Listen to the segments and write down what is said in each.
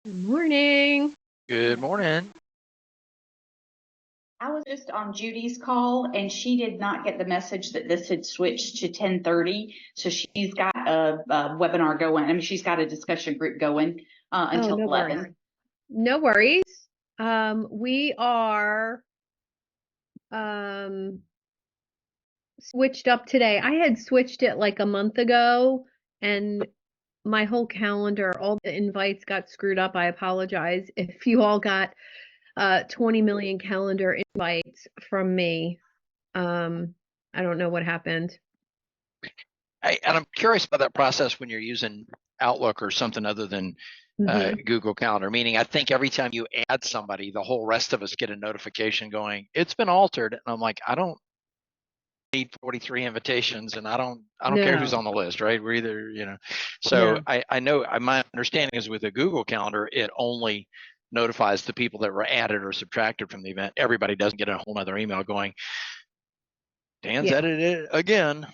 Good morning. Good morning. I was just on Judy's call and she did not get the message that this had switched to 10:30. So she's got a webinar going. I mean, she's got a discussion group going Oh, until no worries. 11. No worries. We are switched up today. I had switched it like a month ago and my whole calendar, all the invites got screwed up. I apologize if you all got 20 million calendar invites from me. I don't know what happened. And I'm curious about that process when you're using Outlook or something other than Google Calendar, meaning I think every time you add somebody, the whole rest of us get a notification going, it's been altered. And I'm like, I don't need 43 invitations and I don't care who's on the list, right? We're either, so I know my understanding is with a Google Calendar, it only notifies the people that were added or subtracted from the event. Everybody doesn't get a whole nother email going, Dan's edited it again.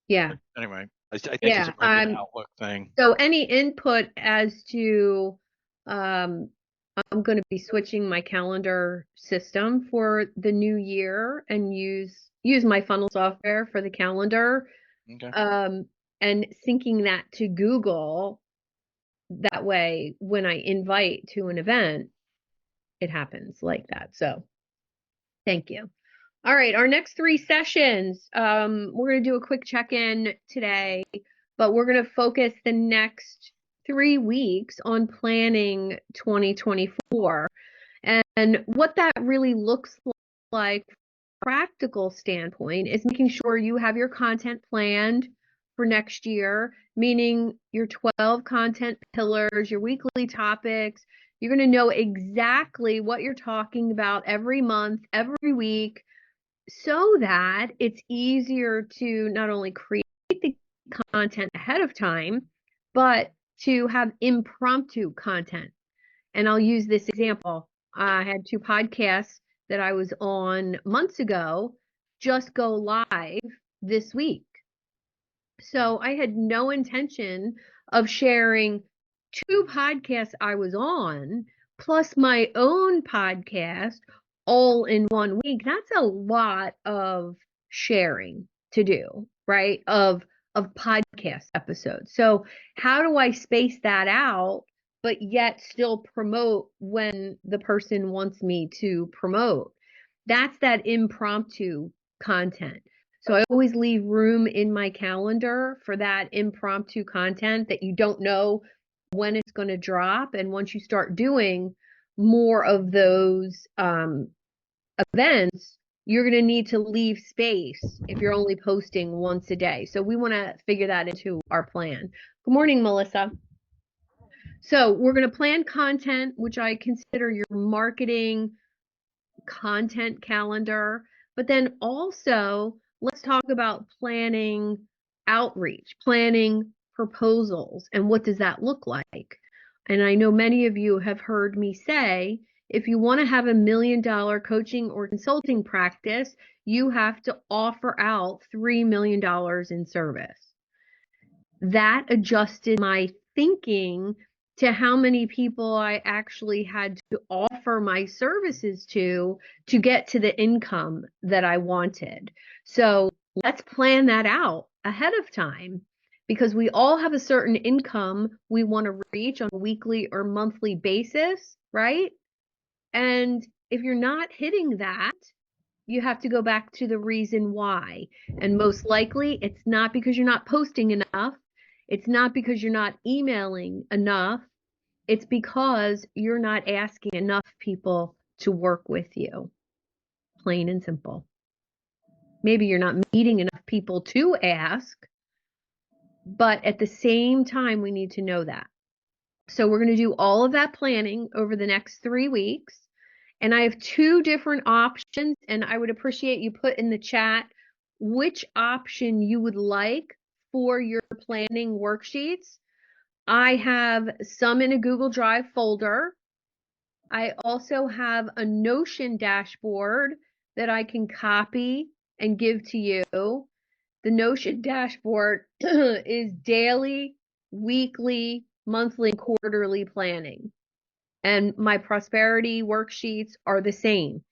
Yeah. But anyway, I think it's a an Outlook thing. So any input as to, I'm going to be switching my calendar system for the new year and use my funnel software for the calendar. Okay. And syncing that to Google. That way, when I invite to an event, it happens like that. So thank you. All right, our next 3 sessions, we're going to do a quick check-in today, but we're going to focus the next 3 weeks on planning 2024. And what that really looks like from a practical standpoint is making sure you have your content planned for next year, meaning your 12 content pillars, your weekly topics. You're going to know exactly what you're talking about every month, every week, so that it's easier to not only create the content ahead of time, but to have impromptu content. And I'll use this example. I had 2 podcasts that I was on months ago just go live this week. So I had no intention of sharing 2 podcasts I was on, plus my own podcast all in 1 week. That's a lot of sharing to do, right? Of podcast episodes. So how do I space that out, but yet still promote when the person wants me to promote? That's that impromptu content. So I always leave room in my calendar for that impromptu content that you don't know when it's going to drop. And once you start doing more of those events, you're going to need to leave space if you're only posting once a day. So we want to figure that into our plan. Good morning, Melissa. So we're going to plan content, which I consider your marketing content calendar, but then also let's talk about planning outreach, planning proposals, and what does that look like? And I know many of you have heard me say, if you want to have $1 million coaching or consulting practice, you have to offer out $3 million in service. That adjusted my thinking to how many people I actually had to offer my services to get to the income that I wanted. So let's plan that out ahead of time, because we all have a certain income we want to reach on a weekly or monthly basis, right? And if you're not hitting that, you have to go back to the reason why. And most likely it's not because you're not posting enough. It's not because you're not emailing enough. It's because you're not asking enough people to work with you. Plain and simple. Maybe you're not meeting enough people to ask, but at the same time, we need to know that. So we're going to do all of that planning over the next 3 weeks. And I have 2 different options, and I would appreciate you put in the chat which option you would like for your planning worksheets. I have some in a Google Drive folder. I also have a Notion dashboard that I can copy and give to you. The Notion dashboard is daily, weekly, monthly, and quarterly planning. And my prosperity worksheets are the same: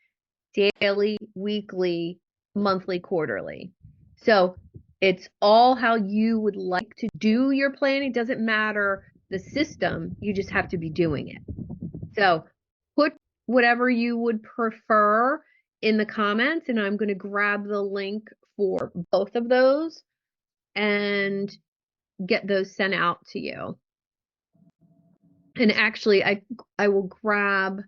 daily, weekly, monthly, quarterly. So it's all how you would like to do your planning. It doesn't matter the system, you just have to be doing it. So put whatever you would prefer in the comments, and I'm going to grab the link for both of those and get those sent out to you. And actually, I will grab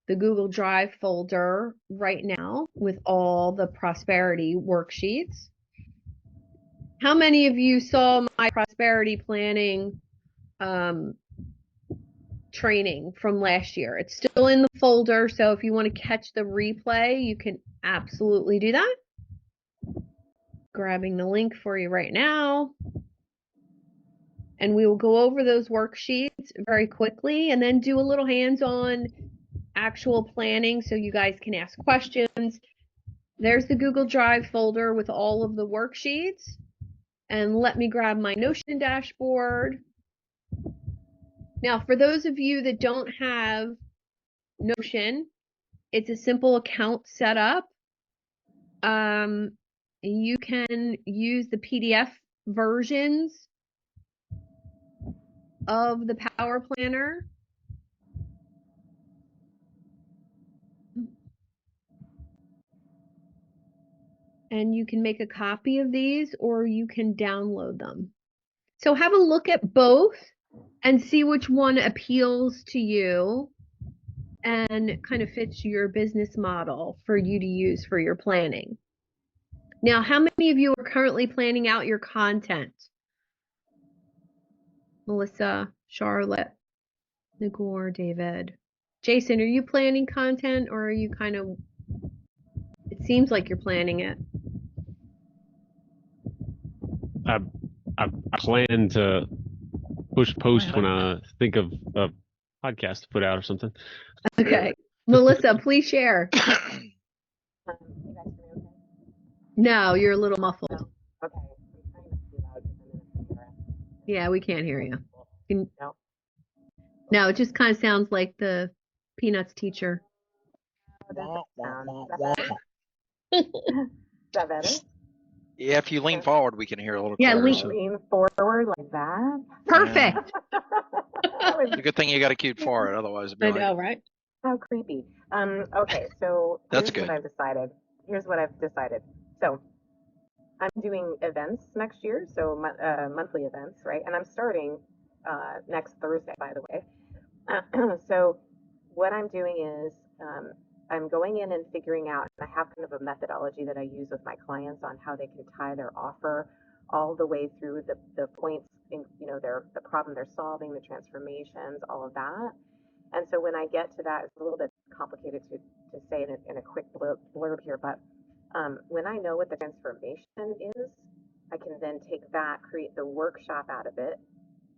the Google Drive folder right now with all the prosperity worksheets. How many of you saw my prosperity planning training from last year? It's still in the folder, so if you want to catch the replay, you can absolutely do that. Grabbing the link for you right now. And we will go over those worksheets very quickly and then do a little hands-on actual planning so you guys can ask questions. There's the Google Drive folder with all of the worksheets. And let me grab my Notion dashboard. Now, for those of you that don't have Notion, it's a simple account setup. You can use the PDF versions of the Power Planner. And you can make a copy of these or you can download them. So have a look at both and see which one appeals to you and kind of fits your business model for you to use for your planning. Now, how many of you are currently planning out your content? Melissa, Charlotte, Nagor, David. Jason, are you planning content or are you kind of, it seems like you're planning it. I plan to push post when I think of a podcast to put out or something. Okay. Melissa, please share. No, you're a little muffled. Okay. I'm trying not to be loud because I'm in a camera. Yeah, we can't hear you. No. No, it just kind of sounds like the Peanuts teacher. Is that better? Yeah, if you lean forward, we can hear a little Yeah, clearer. Lean forward like that. Perfect. It's a good thing you got a cute forehead, otherwise it'd be I like, know, right? How creepy. Okay, so That's here's good. what I've decided. So I'm doing events next year, so monthly events, right? And I'm starting next Thursday, by the way. So what I'm doing is I'm going in and figuring out, and I have kind of a methodology that I use with my clients on how they can tie their offer all the way through the points in, the problem they're solving, the transformations, all of that. And so when I get to that, it's a little bit complicated to say in a quick blurb here, but when I know what the transformation is, I can then take that, create the workshop out of it,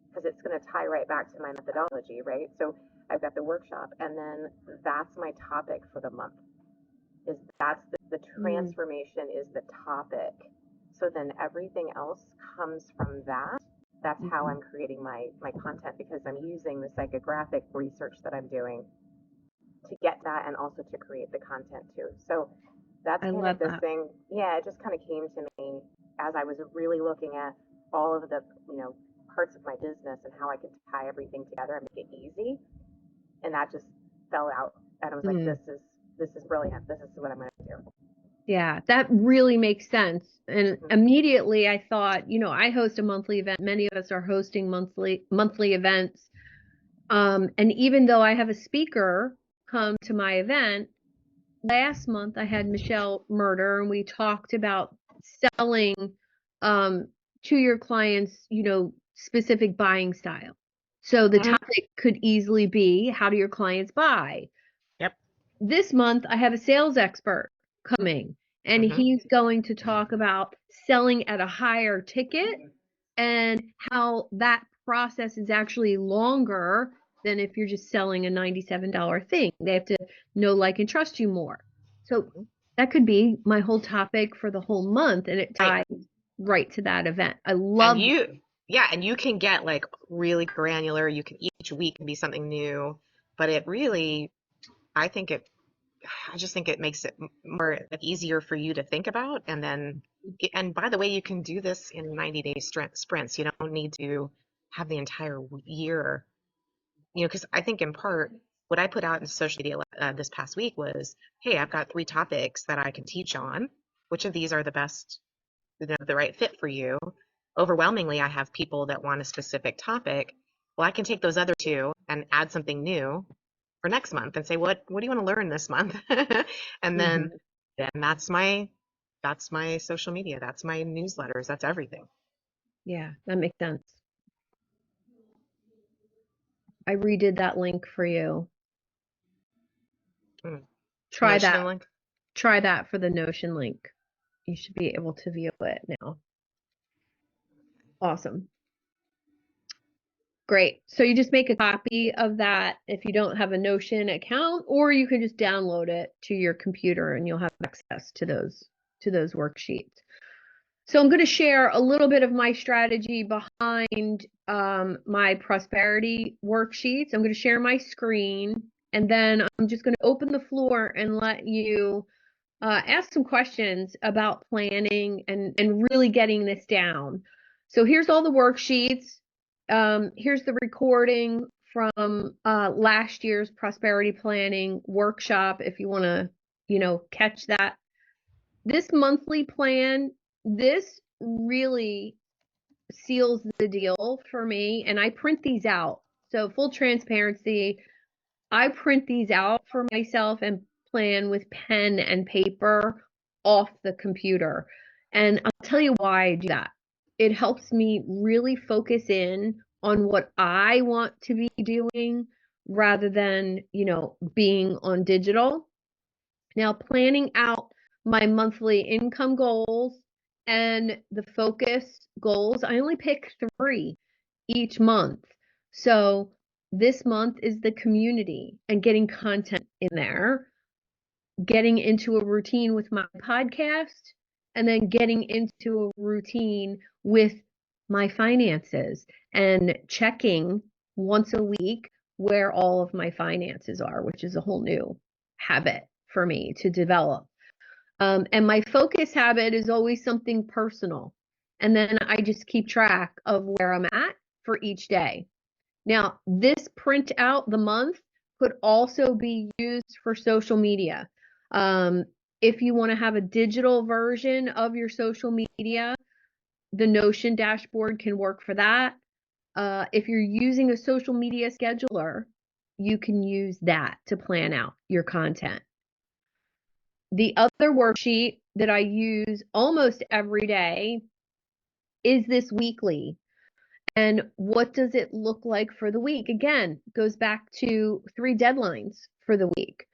because it's going to tie right back to my methodology, right? So I've got the workshop, and then that's my topic for the month. That's the transformation is the topic. So then everything else comes from that. That's how I'm creating my content, because I'm using the psychographic research that I'm doing to get that and also to create the content too. So that's kind of this thing. Yeah, it just kind of came to me as I was really looking at all of the, parts of my business and how I could tie everything together and make it easy. And that just fell out. And I was like, this is brilliant. This is what I'm going to do. Yeah, that really makes sense. And immediately I thought, I host a monthly event. Many of us are hosting monthly events. And even though I have a speaker come to my event, last month I had Michelle Murder and we talked about selling to your clients, specific buying style. So the topic could easily be, how do your clients buy? Yep. This month I have a sales expert coming and he's going to talk about selling at a higher ticket and how that process is actually longer than if you're just selling a $97 thing. They have to know, like, and trust you more. So that could be my whole topic for the whole month, and it ties right to that event. I love Yeah, and you can get like really granular. You can each week can be something new. but it really, I think it, I just think it makes it more easier for you to think about. And then, and by the way, you can do this in 90-day sprints. You don't need to have the entire year, because I think in part, what I put out in social media this past week was, hey, I've got 3 topics that I can teach on. Which of these are the best, the right fit for you? Overwhelmingly, I have people that want a specific topic. Well, I can take those other 2 and add something new for next month and say, what do you want to learn this month? And then that's my social media, that's my newsletters, that's everything. Yeah, that makes sense. I redid that link for you. Try Notion that. link? Try that for the Notion link. You should be able to view it now. Awesome. Great. So you just make a copy of that if you don't have a Notion account, or you can just download it to your computer and you'll have access to those worksheets. So I'm going to share a little bit of my strategy behind my prosperity worksheets. I'm going to share my screen, and then I'm just going to open the floor and let you ask some questions about planning and really getting this down. So here's all the worksheets. Here's the recording from last year's prosperity planning workshop if you want to, catch that. This monthly plan, this really seals the deal for me, and I print these out. So full transparency, I print these out for myself and plan with pen and paper off the computer. And I'll tell you why I do that. It helps me really focus in on what I want to be doing rather than, being on digital. Now, planning out my monthly income goals and the focus goals, I only pick 3 each month. So this month is the community and getting content in there, getting into a routine with my podcast, and then getting into a routine with my finances and checking once a week where all of my finances are, which is a whole new habit for me to develop. And my focus habit is always something personal. And then I just keep track of where I'm at for each day. Now, this print out the month could also be used for social media. If you want to have a digital version of your social media, the Notion dashboard can work for that. If you're using a social media scheduler, you can use that to plan out your content. The other worksheet that I use almost every day is this weekly. And what does it look like for the week? Again, goes back to 3 deadlines for the week.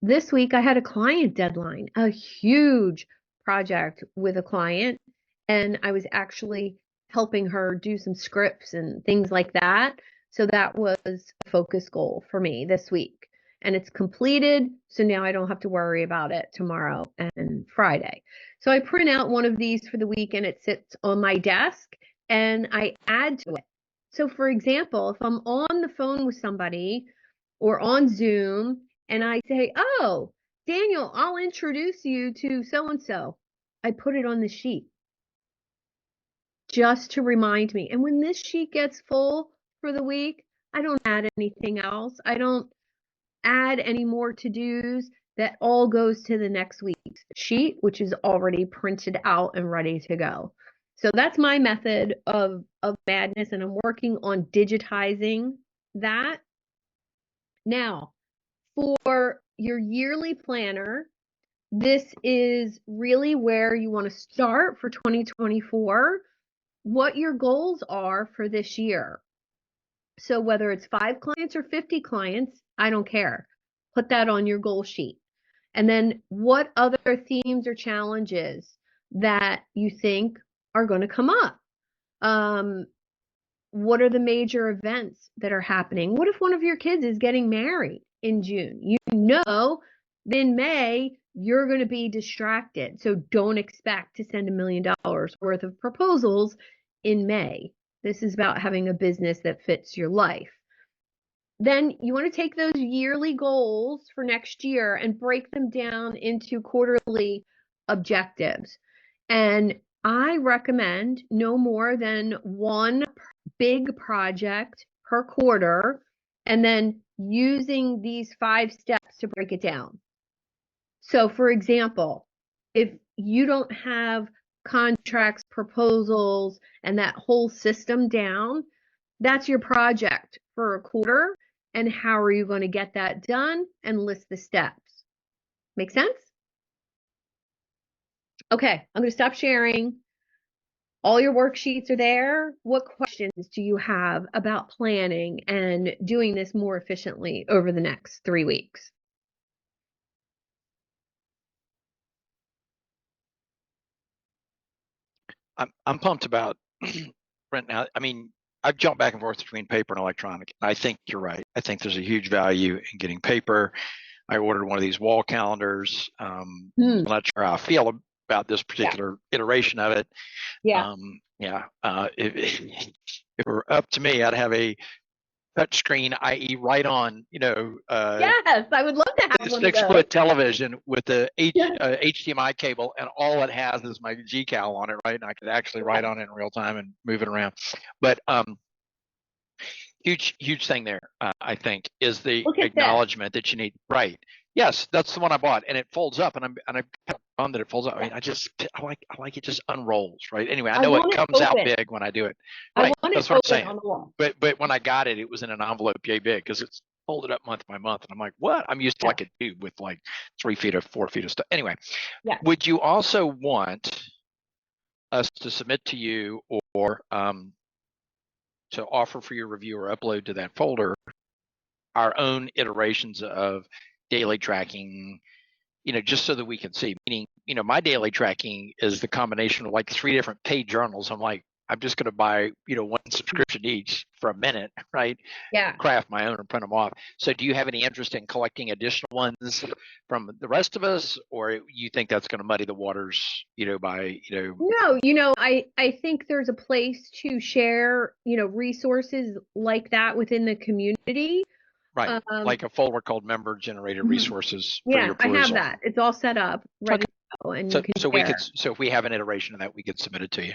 This week I had a client deadline, a huge project with a client, and I was actually helping her do some scripts and things like that. So that was a focus goal for me this week. And it's completed, so now I don't have to worry about it tomorrow and Friday. So I print out one of these for the week and it sits on my desk and I add to it. So for example, if I'm on the phone with somebody or on Zoom and I say, oh, Daniel, I'll introduce you to so-and-so, I put it on the sheet just to remind me. And when this sheet gets full for the week, I don't add anything else. I don't add any more to-dos. That all goes to the next week's sheet, which is already printed out and ready to go. So that's my method of madness, and I'm working on digitizing that. Now, for your yearly planner, this is really where you want to start for 2024, what your goals are for this year. So whether it's 5 clients or 50 clients, I don't care. Put that on your goal sheet. And then what other themes or challenges that you think are going to come up? What are the major events that are happening? What if one of your kids is getting married in June? You know, in May, you're going to be distracted. So don't expect to send $1 million worth of proposals in May. This is about having a business that fits your life. then you want to take those yearly goals for next year and break them down into quarterly objectives. And I recommend no more than one big project per quarter, and then using these 5 steps to break it down. So for example, if you don't have contracts, proposals, and that whole system down, that's your project for a quarter. And how are you going to get that done, and list the steps? Make sense? Okay, I'm going to stop sharing. All your worksheets are there. What questions do you have about planning and doing this more efficiently over the next 3 weeks? I'm pumped about Brent now. I mean, I've jumped back and forth between paper and electronic. I think you're right. I think there's a huge value in getting paper. I ordered one of these wall calendars. I'm not sure how I feel about this particular iteration of it. If it were up to me, I'd have a touch screen, i.e. right on, Yes, I would love to have one of 6-foot those. television with the HDMI cable, and all it has is my GCal on it, right? And I could actually write on it in real time and move it around. But huge thing there, I think, is the acknowledgement that you need. Right. Yes, that's the one I bought, and it folds up, and I'm on that it folds up. I mean, I like it just unrolls, right? Anyway, I know it comes out big when I do it. Right, that's what I'm saying. On the wall. But when I got it, it was in an envelope yay big because it's folded up month by month, and I'm like, what? I'm used to like a tube with like 3 feet or 4 feet of stuff. Anyway, would you also want us to submit to you or to offer for your review or upload to that folder our own iterations of daily tracking, just so that we can see? Meaning, my daily tracking is the combination of like 3 different paid journals. I'm like, I'm just going to buy, 1 subscription each for a minute, right? Yeah. Craft my own and print them off. So do you have any interest in collecting additional ones from the rest of us, or you think that's going to muddy the waters, by. No, I think there's a place to share, resources like that within the community. Right, like a folder called member generated resources for your perusal. I have that. It's all set up ready to go, and you can share. So if we have an iteration of that, we could submit it to you.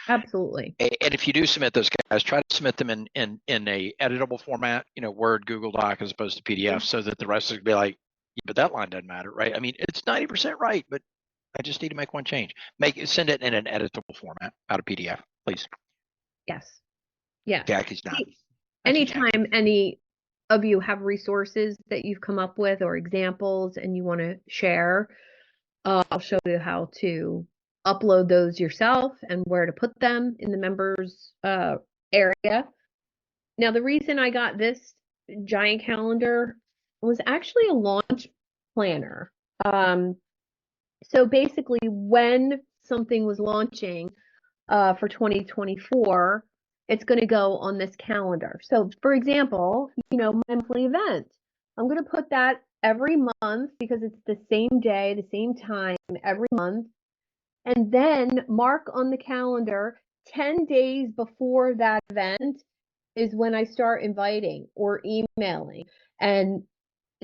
Absolutely. And if you do submit those guys, try to submit them in a editable format, Word, Google Doc, as opposed to PDF, so that the rest would be like, but that line doesn't matter, right? I mean, it's 90% right, but I just need to make one change. Send it in an editable format out of PDF, please. Yes. Yeah. Jackie's not. Anytime any of you have resources that you've come up with or examples and you want to share, I'll show you how to upload those yourself and where to put them in the members area. Now, the reason I got this giant calendar was actually a launch planner. So basically, when something was launching for 2024, it's going to go on this calendar. So for example, my monthly event, I'm going to put that every month because it's the same day, the same time every month. And then mark on the calendar 10 days before that event is when I start inviting or emailing. And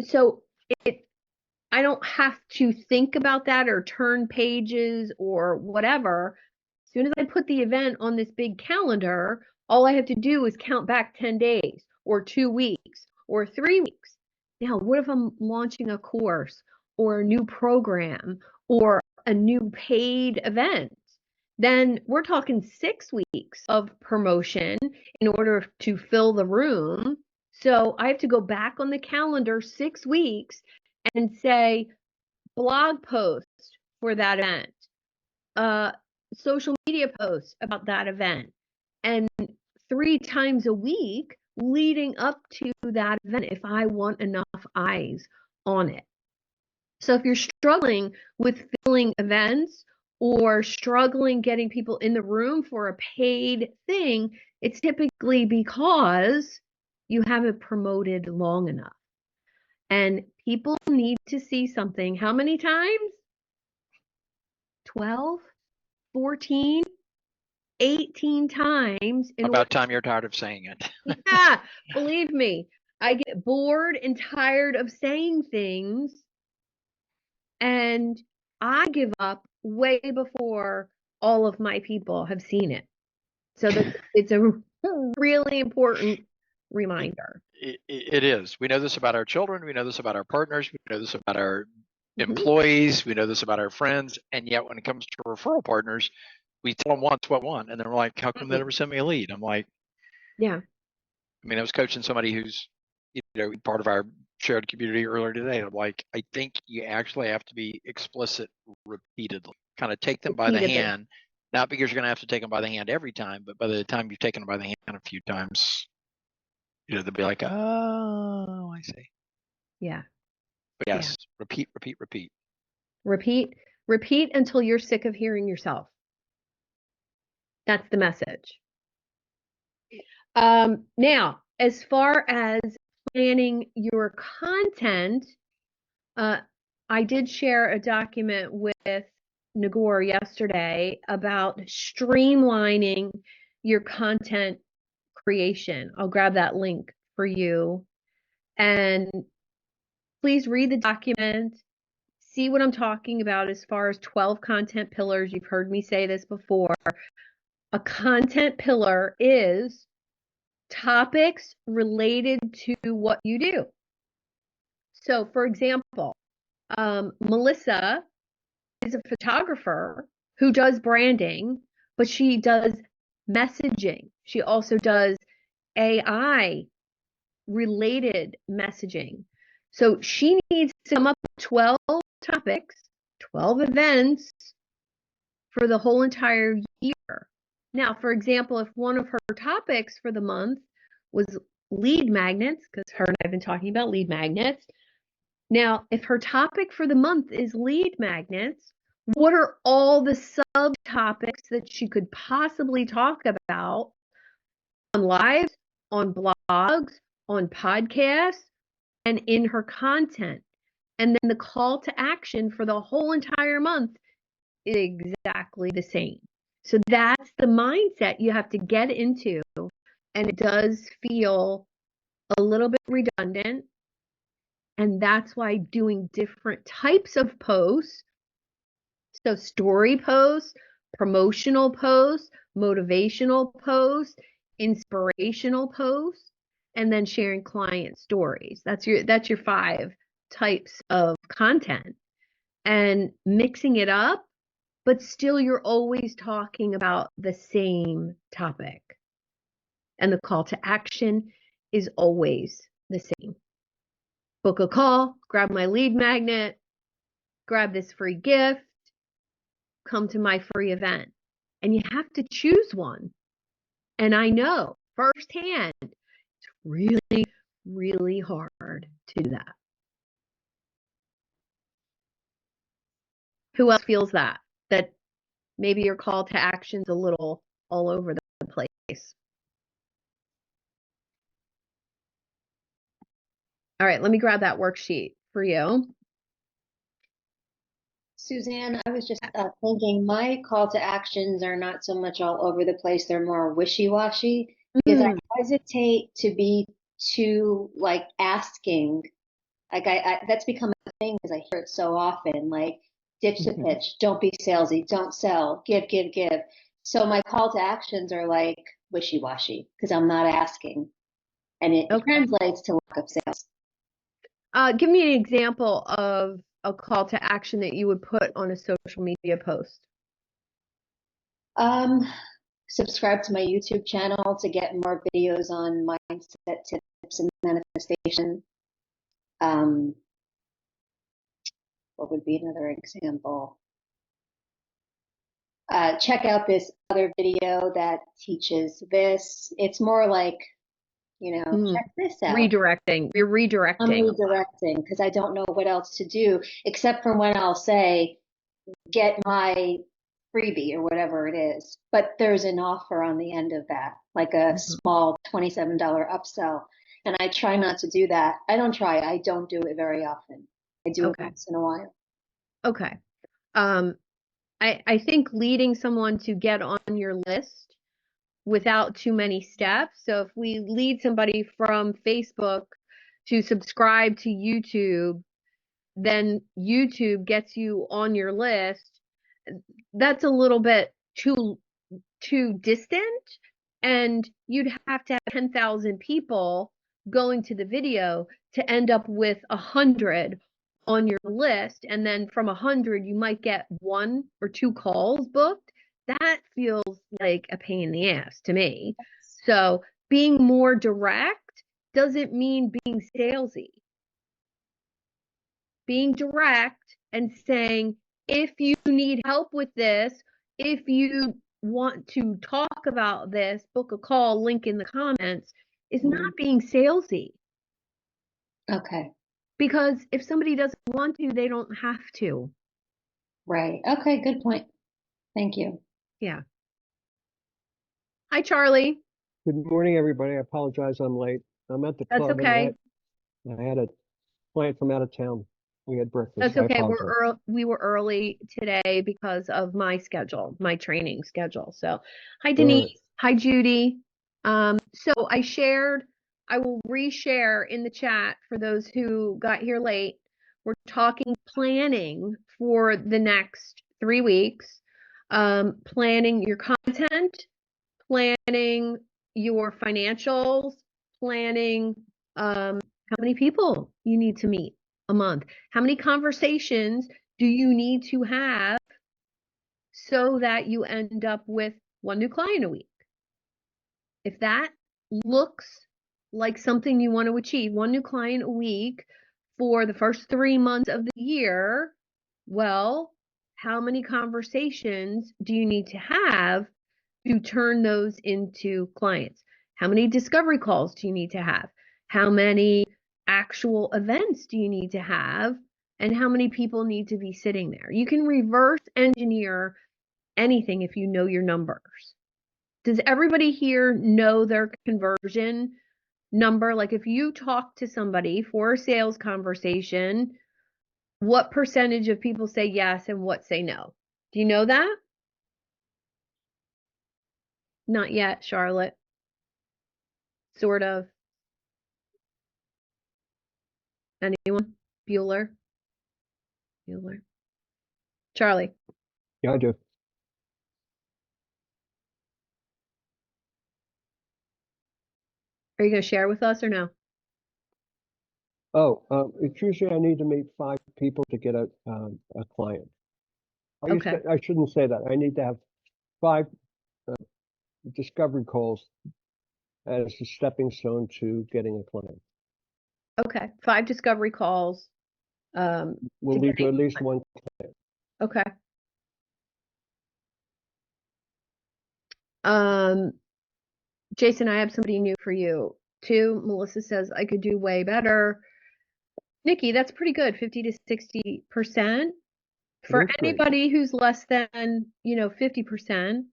so I don't have to think about that or turn pages or whatever. As soon as I put the event on this big calendar, all I have to do is count back 10 days or 2 weeks or 3 weeks. Now, what if I'm launching a course or a new program or a new paid event? Then we're talking 6 weeks of promotion in order to fill the room. So I have to go back on the calendar 6 weeks and say blog post for that event, social media posts about that event, and 3 times a week leading up to that event if I want enough eyes on it. So if you're struggling with filling events or struggling getting people in the room for a paid thing, it's typically because you haven't promoted long enough. And people need to see something how many times? 12, 14, 18 times. About time you're tired of saying it. Yeah, believe me, I get bored and tired of saying things, and I give up way before all of my people have seen it. So it's a really important reminder. It is. We know this about our children. We know this about our partners. We know this about our Mhm. employees. We know this about our friends. And yet, when it comes to referral partners, we tell them once what we want, and they're like, "How come they never sent me a lead?" I'm like, Yeah. I mean, I was coaching somebody who's, part of our shared community earlier today. And I'm like, I think you actually have to be explicit repeatedly. Kind of take them by the Repeatedly. hand, not because you're going to have to take them by the hand every time, but by the time you've taken them by the hand a few times, they'll be like, oh, I see. Yeah. But Yeah. yes, repeat. Repeat until you're sick of hearing yourself. That's the message. Now, as far as planning your content, I did share a document with Nagore yesterday about streamlining your content creation. I'll grab that link for you. And please read the document, see what I'm talking about as far as 12 content pillars. You've heard me say this before. A content pillar is topics related to what you do. So, for example, Melissa is a photographer who does branding, but she does messaging. She also does AI related messaging. So she needs to come up with 12 topics, 12 events for the whole entire year. Now, for example, if one of her topics for the month was lead magnets, because her and I have been talking about lead magnets. Now, if her topic for the month is lead magnets, what are all the subtopics that she could possibly talk about on lives, on blogs, on podcasts, and in her content? And then the call to action for the whole entire month is exactly the same. So that's the mindset you have to get into. And it does feel a little bit redundant. And that's why doing different types of posts, so story posts, promotional posts, motivational posts, inspirational posts, and then sharing client stories. That's your 5 types of content. And mixing it up, but still you're always talking about the same topic. And the call to action is always the same. Book a call, grab my lead magnet, grab this free gift, come to my free event. And you have to choose one. And I know firsthand, it's really, really hard to do that. Who else feels that? That maybe your call to action's a little all over the place. All right, let me grab that worksheet for you. Suzanne, I was just thinking my call to actions are not so much all over the place. They're more wishy-washy because I hesitate to be too like asking. Like I that's become a thing because I hear it so often, like ditch the pitch, don't be salesy, don't sell, give. So my call to actions are like wishy-washy because I'm not asking. And it translates to lack of sales. Give me an example of a call to action that you would put on a social media post. Subscribe to my YouTube channel to get more videos on mindset tips and manifestation. What would be another example? Check out this other video that teaches this. It's more like, check this out. Redirecting. You're redirecting. I'm redirecting because I don't know what else to do except for when I'll say, get my freebie or whatever it is. But there's an offer on the end of that, like a small $27 upsell. And I try not to do that. I don't do it very often. I do it once in a while. Okay. I think leading someone to get on your list without too many steps. So if we lead somebody from Facebook to subscribe to YouTube, then YouTube gets you on your list. That's a little bit too distant, and you'd have to have 10,000 people going to the video to end up with 100 on your list, and then from 100 you might get 1 or 2 calls booked. That feels like a pain in the ass to me. So being more direct doesn't mean being salesy. Being direct and saying, if you need help with this, if you want to talk about this, book a call, link in the comments, is not being salesy. Okay. Because if somebody doesn't want to, they don't have to. Right. Okay. Good point. Thank you. Yeah. Hi, Charlie. Good morning, everybody. I apologize I'm late. I'm at the That's club okay. and I had a client from out of town. We had breakfast. That's I okay. apologize. We were early today because of my schedule, my training schedule. So, hi All Denise. right. Hi Judy. So I will reshare in the chat for those who got here late. We're talking planning for the next 3 weeks, planning your content, planning your financials, planning how many people you need to meet a month. How many conversations do you need to have so that you end up with 1 new client a week? If that looks like something you want to achieve, 1 new client a week for the first 3 months of the year, well, how many conversations do you need to have to turn those into clients? How many discovery calls do you need to have? How many actual events do you need to have? And how many people need to be sitting there? You can reverse engineer anything if you know your numbers. Does everybody here know their conversion number? Like if you talk to somebody for a sales conversation, what percentage of people say yes and what say no? Do you know that? Not yet, Charlotte. Sort of. Anyone? Bueller? Charlie? Yeah, I do. Are you going to share with us or no? Oh, it's usually I need to meet 5 people to get a client. Okay. I shouldn't say that. I need to have 5 discovery calls as a stepping stone to getting a client. Okay. 5 discovery calls. We'll to lead to getting at least 1. Okay. Jason, I have somebody new for you too. Melissa says I could do way better. Nikki, that's pretty good. 50 to 60%. For That's great. anybody who's less than, 50%,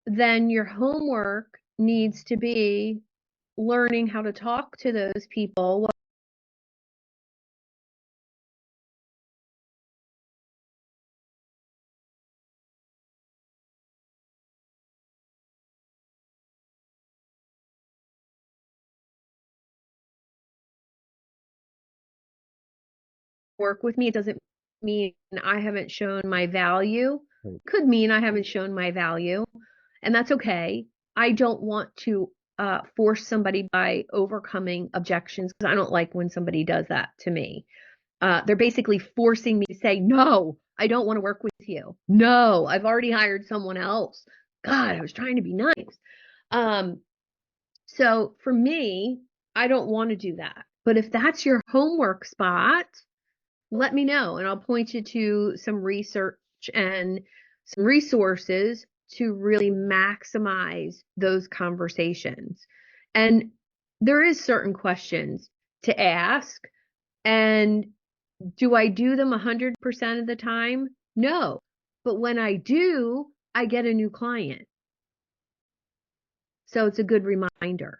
then your homework needs to be learning how to talk to those people. Work with me. It doesn't mean I haven't shown my value. Could mean I haven't shown my value, and that's okay. I don't want to force somebody by overcoming objections because I don't like when somebody does that to me. They're basically forcing me to say, no, I don't want to work with you. No, I've already hired someone else. God, I was trying to be nice. So for me, I don't want to do that. But if that's your homework spot, let me know and I'll point you to some research and some resources to really maximize those conversations. And there is certain questions to ask. And do I do them 100% of the time? No. But when I do, I get a new client. So it's a good reminder.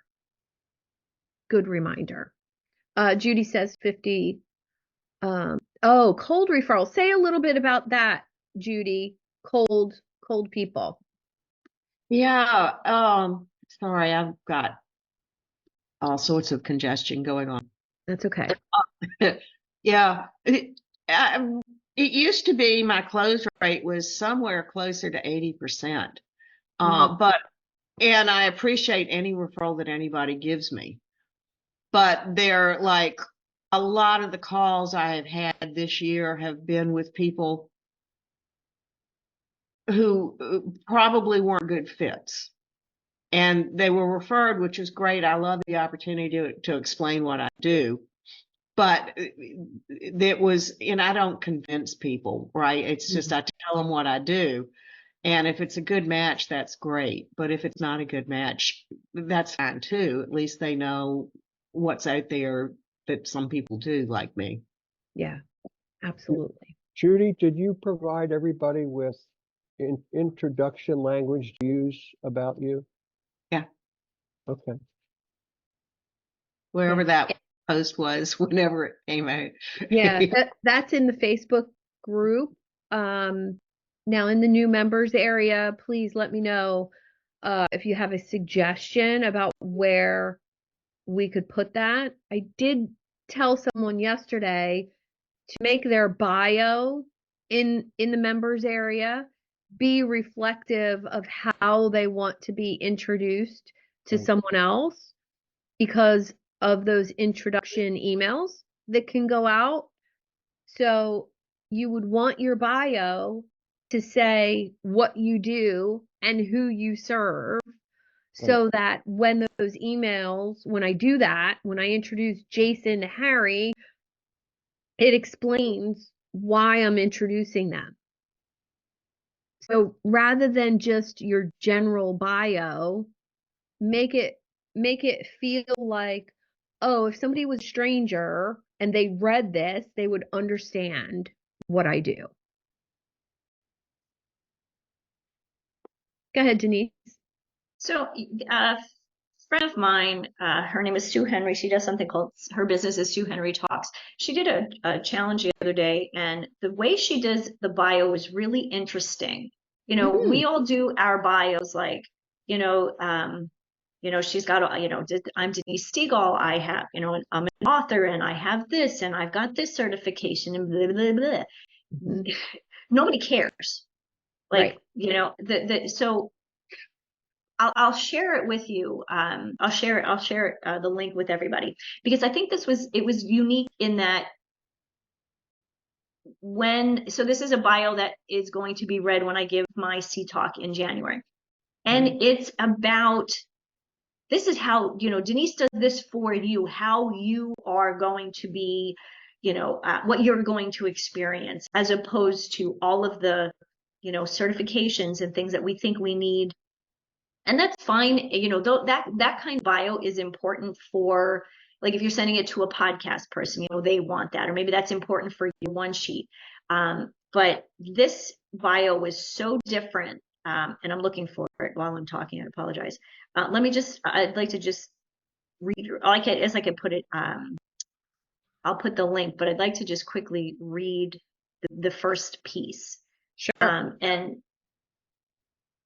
Good reminder. Judy says 50. Oh, cold referral. Say a little bit about that, Judy. Cold people. Yeah, sorry, I've got all sorts of congestion going on. That's okay. Yeah. It used to be my close rate was somewhere closer to 80%. And I appreciate any referral that anybody gives me. But they're like a lot of the calls I have had this year have been with people who probably weren't good fits. And they were referred, which is great. I love the opportunity to explain what I do. But it was, and I don't convince people, right? It's just I tell them what I do. And if it's a good match, that's great. But if it's not a good match, that's fine too. At least they know what's out there that some people do like me. Yeah, absolutely. Judy, did you provide everybody with introduction language to use about you? Yeah. Okay. Wherever Yeah. that post was, whenever it came out. Yeah, that's in the Facebook group. Now in the new members area, please let me know if you have a suggestion about where we could put that. I did tell someone yesterday to make their bio in the members area be reflective of how they want to be introduced to someone else because of those introduction emails that can go out. So you would want your bio to say what you do and who you serve so that when those emails, when I do that, when I introduce Jason to Harry, it explains why I'm introducing them. So rather than just your general bio, make it feel like, oh, if somebody was a stranger and they read this, they would understand what I do. Go ahead, Denise. So a friend of mine, her name is Sue Henry. She does something called, her business is Sue Henry Talks. She did a challenge the other day, and the way she does the bio is really interesting. You know, we all do our bios like, you know, she's got, you know, I'm Denise Stegall. I have, you know, I'm an author and I have this and I've got this certification and blah, blah, blah. Nobody cares. Like, Right. you know, so I'll share it with you. I'll share the link with everybody because I think it was unique in that so this is a bio that is going to be read when I give my C Talk in January. And it's about, this is how, you know, Denise does this for you, how you are going to be, you know, what you're going to experience as opposed to all of the, you know, certifications and things that we think we need. And that's fine. You know, that kind of bio is important for, like, if you're sending it to a podcast person, you know, they want that, or maybe that's important for your one sheet. But this bio was so different. And I'm looking for it while I'm talking. I apologize. I'd like to just read, I could put it, I'll put the link, but I'd like to just quickly read the first piece. Sure. And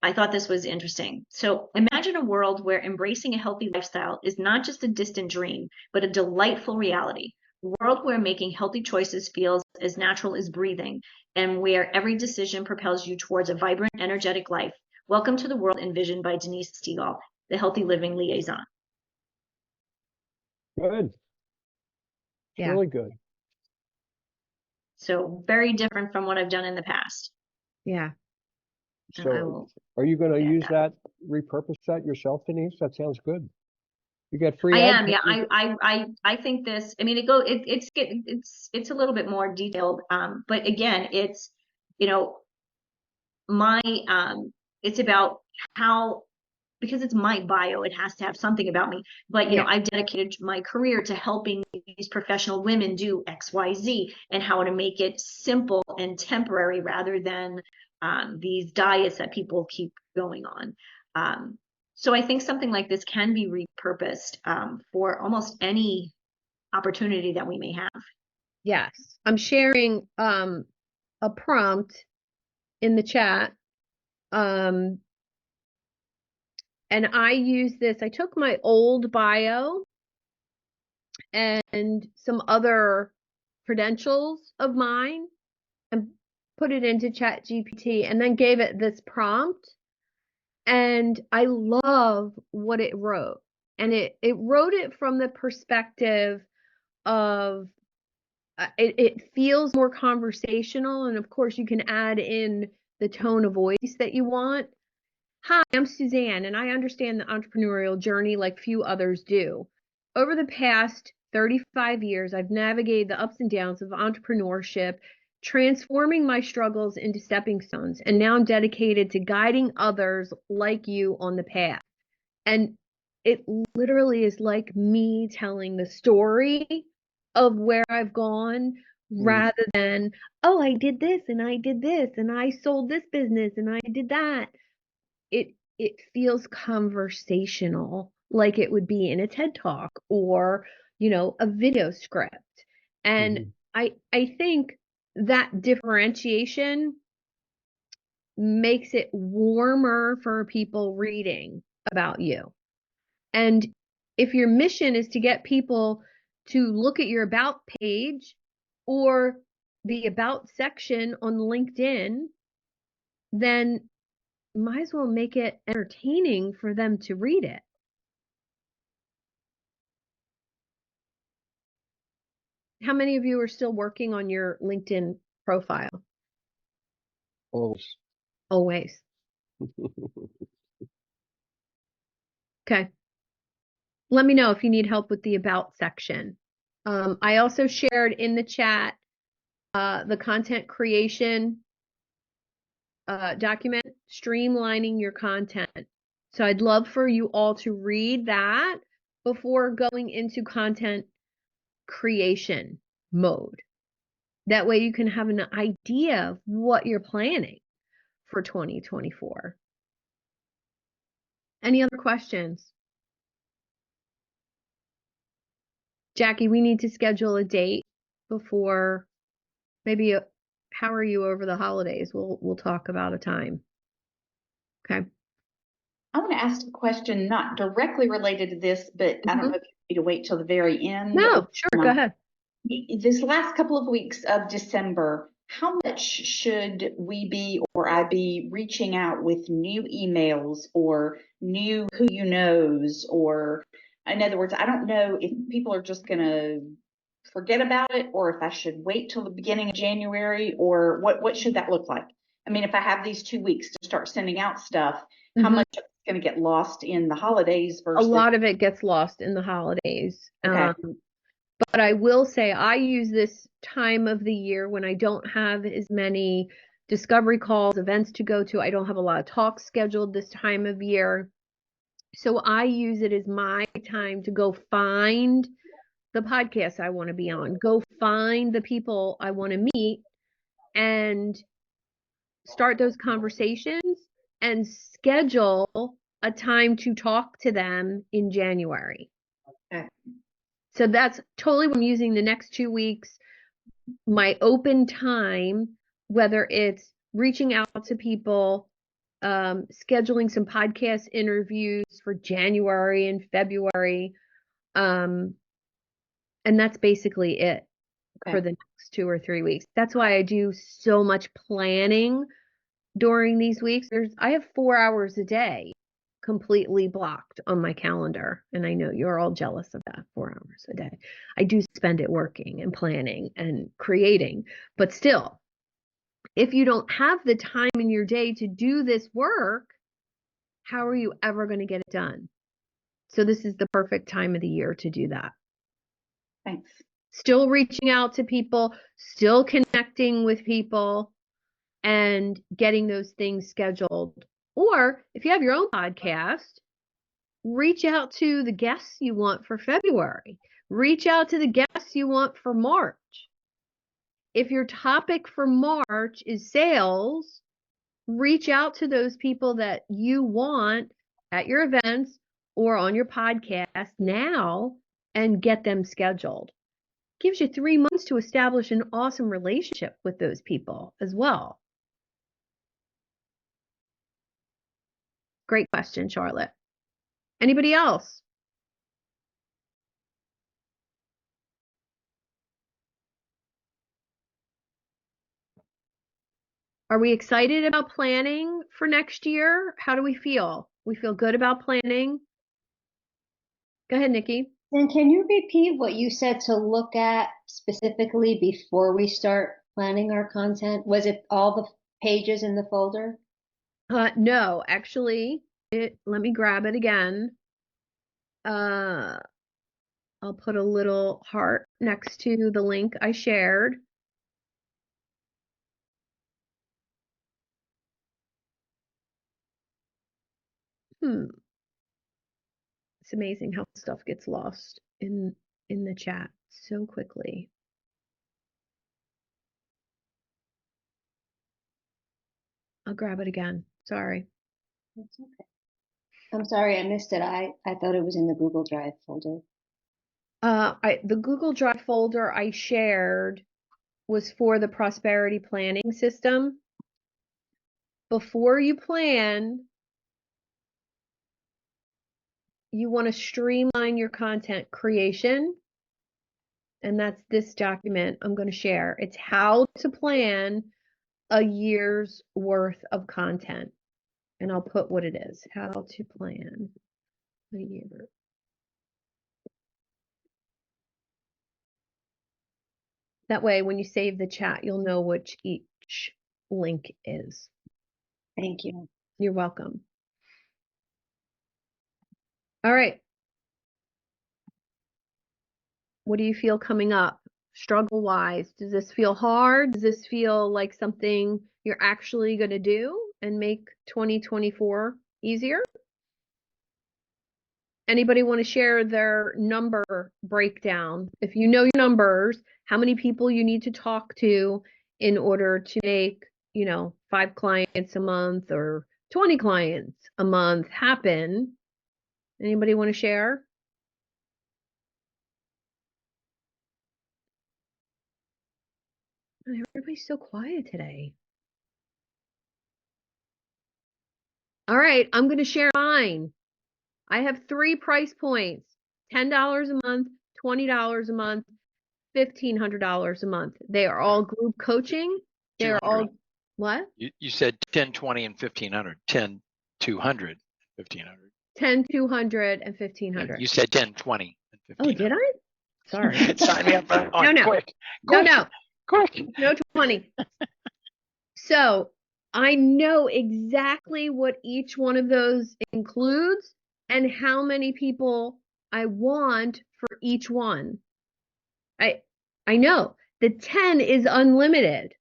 I thought this was interesting. So imagine a world where embracing a healthy lifestyle is not just a distant dream, but a delightful reality. A world where making healthy choices feels as natural as breathing, and where every decision propels you towards a vibrant, energetic life. Welcome to the world envisioned by Denise Stegall, the Healthy Living Liaison. Good. Yeah. Really good. So very different from what I've done in the past. Yeah. So are you going to use that, repurpose that yourself, Denise? That sounds good. You get free. I am, yeah. I think this. I mean, it's a little bit more detailed, but again, it's, you know, it's about how, because it's my bio, it has to have something about me. But you know, I've dedicated my career to helping these professional women do X, Y, Z, and how to make it simple and temporary rather than these diets that people keep going on. So I think something like this can be repurposed for almost any opportunity that we may have. Yes. I'm sharing a prompt in the chat. And I use this. I took my old bio and some other credentials of mine and put it into ChatGPT and then gave it this prompt. And I love what it wrote. And it wrote it from the perspective of it feels more conversational. And of course, you can add in the tone of voice that you want. Hi, I'm Suzanne, and I understand the entrepreneurial journey like few others do. Over the past 35 years, I've navigated the ups and downs of entrepreneurship, transforming my struggles into stepping stones, and now I'm dedicated to guiding others like you on the path. And it literally is like me telling the story of where I've gone rather than, oh, I did this and I did this and I sold this business and I did that. It feels conversational, like it would be in a TED Talk or, a video script. And I think that differentiation makes it warmer for people reading about you. And if your mission is to get people to look at your about page or the about section on LinkedIn, then might as well make it entertaining for them to read it. How many of you are still working on your LinkedIn profile? Always. Always. Okay. Let me know if you need help with the about section. I also shared in the chat the content creation document, streamlining your content. So I'd love for you all to read that before going into content creation mode. That way you can have an idea of what you're planning for 2024. Any other questions? Jackie, we need to schedule a date before maybe how are you over the holidays? We'll talk about a time. Okay. I want to ask a question not directly related to this, but I don't know if you need to wait till the very end. No, sure, go ahead. This last couple of weeks of December, how much should we be or I be reaching out with new emails or new who you knows? Or in other words, I don't know if people are just going to forget about it or if I should wait till the beginning of January, or what should that look like? I mean, if I have these 2 weeks to start sending out stuff, how much is going to get lost in the holidays versus a lot of it gets lost in the holidays. Okay. But I will say I use this time of the year when I don't have as many discovery calls, events to go to. I don't have a lot of talks scheduled this time of year. So I use it as my time to go find the podcasts I want to be on, go find the people I want to meet and start those conversations and schedule a time to talk to them in January. Okay. So that's totally what I'm using the next 2 weeks, my open time, whether it's reaching out to people, scheduling some podcast interviews for January and February. And that's basically it for the next 2 or 3 weeks. That's why I do so much planning during these weeks. I have 4 hours a day completely blocked on my calendar. And I know you're all jealous of that 4 hours a day. I do spend it working and planning and creating, but still, if you don't have the time in your day to do this work, how are you ever going to get it done? So this is the perfect time of the year to do that. Thanks. Still reaching out to people, still connecting with people, and getting those things scheduled. Or if you have your own podcast, reach out to the guests you want for February. Reach out to the guests you want for March. If your topic for March is sales, reach out to those people that you want at your events or on your podcast now and get them scheduled. Gives you 3 months to establish an awesome relationship with those people as well. Great question, Charlotte. Anybody else? Are we excited about planning for next year? How do we feel? We feel good about planning? Go ahead, Nikki. Then can you repeat what you said to look at specifically before we start planning our content? Was it all the pages in the folder? No, actually, let me grab it again. I'll put a little heart next to the link I shared. It's amazing how stuff gets lost in the chat so quickly. I'll grab it again. Sorry. That's okay. I'm sorry, I missed it. I thought it was in the Google Drive folder. The Google Drive folder I shared was for the prosperity planning system. Before you plan, you want to streamline your content creation. And that's this document I'm going to share. It's how to plan a year's worth of content. And I'll put what it is. How to plan a year. That way, when you save the chat, you'll know which each link is. Thank you. You're welcome. All right. What do you feel coming up? Struggle-wise, does this feel hard? Does this feel like something you're actually going to do and make 2024 easier? Anybody want to share their number breakdown? If you know your numbers, how many people you need to talk to in order to make, 5 clients a month or 20 clients a month happen? Anybody want to share? Everybody's so quiet today. All right, I'm going to share mine. I have 3 price points, $10 a month, $20 a month, $1,500 a month. They are all group coaching. They are all, what? You said 10, 20, and 1,500. 10, 200, 1,500. 10, 200, and 1,500. You said 10, 20, and 1,500. Oh, did I? Sorry. Sign me up for that one. No. Quick. Quick. No 20. So I know exactly what each one of those includes and how many people I want for each one. I know the 10 is unlimited.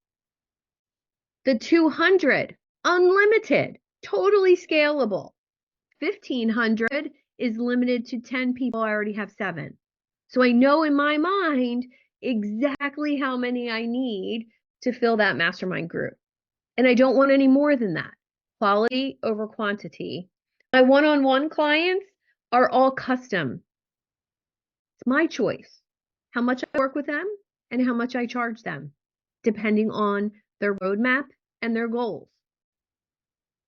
The 200, unlimited, totally scalable. 1,500 is limited to 10 people. I already have 7. So I know in my mind exactly how many I need to fill that mastermind group. And I don't want any more than that. Quality over quantity. My one-on-one clients are all custom. It's my choice how much I work with them and how much I charge them, depending on their roadmap and their goals.